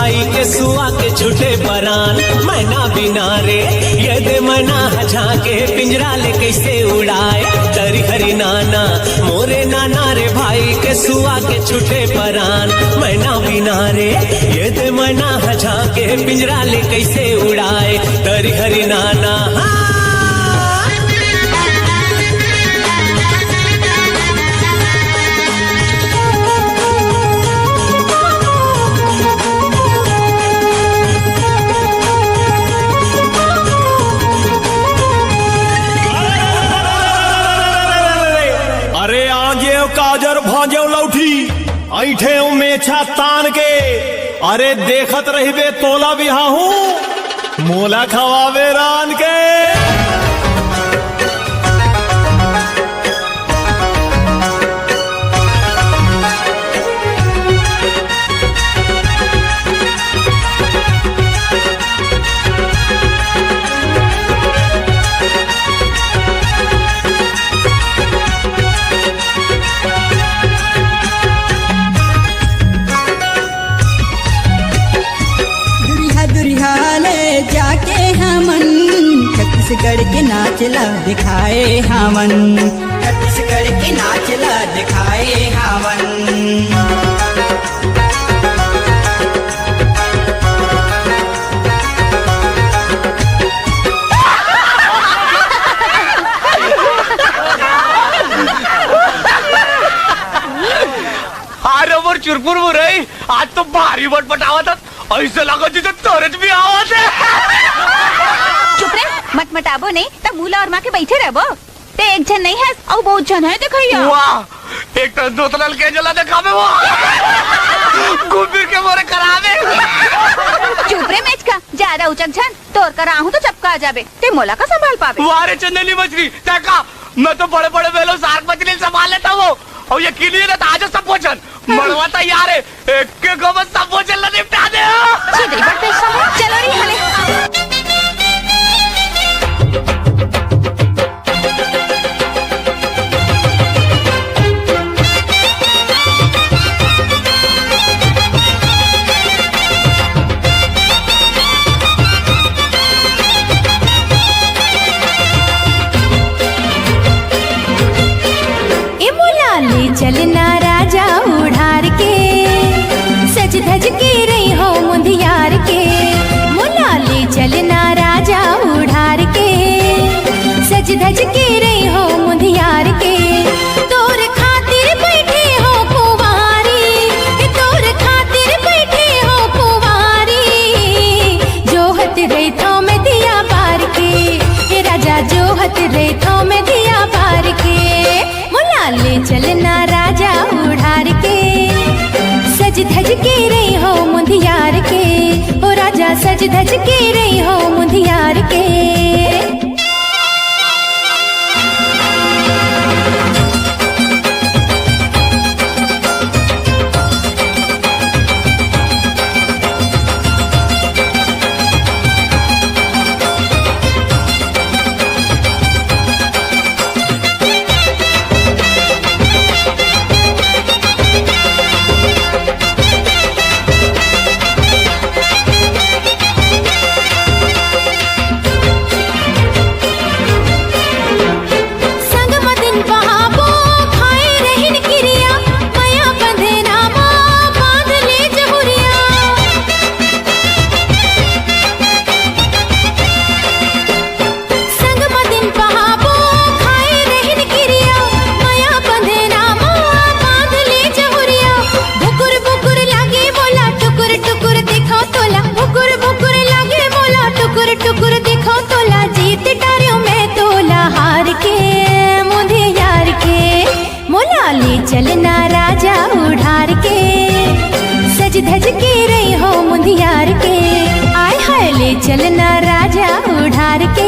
भाई के सुआ के छूटे परान। मैना बिना रे ये दे मैना झाके पिंजरा ले कैसे उड़ाए। तरी हरी नाना मोरे नाना रे भाई के सुआ के छूटे परान। मैना बिना रे ये दे मैना झाके पिंजरा ले कैसे उड़ाए। तरी हरी नाना काजर भांजो लौठी ऐठे मेछा तान के। अरे देखत रहिबे तोला बिहा हूँ मोला खवावे रान के। जाके हमन छत्तीसगढ़ के नाचला दिखाए हमन। छत्तीसगढ़ के नाचला दिखाए हमन। अरे मोर चुरपुर मुरई आज तो भारी बटपटावा था। ऐसे लगा जिसे तोरत भी आवाज है। चुप रे मटमटाबो नहीं तब मूला और माँ के बैठे रहबो। ते एक जन नहीं है और बहुत जन है देखैया। वाह एक तो दो तलल के जला दिखावे वो घूम के मोरे करावे। चुप रे मेच का ज्यादा उचक झन तोर करा हूँ तो चपका आ जाबे। ते मोला का संभाल पावे। वारे चंदेली मछली देखा मैं तो बड़े बड़े बेलो सार्क मछली संभाल लेता हूँ। और ये किली ना आज सब भोजन मरवा तैयार है। एक के गोबर सब भोजन ला निपटा दे। सीधे बढ़ते चलो रे हले। चलना राजा उड़ार के सज धज के रही हो मुंदियार के। मुलाले चलना राजा उड़ार के सज धज के रही हो मुंदियार के। तोर खातिर बैठे हो कुंवारी तोर खातिर बैठे हो कुंवारी। जोहत रही थो में दिया बार के राजा जोहत रही थो में दिया बार के। मुलाले चलना राजा उड़ार के सज धज के रही हो मुंदियार के। ओ राजा सज धज के रही हो मुंदियार के। चलना राजा उड़ार के सज धज के रही हो मुंदियार के। आय हाय ले चलना राजा उड़ार के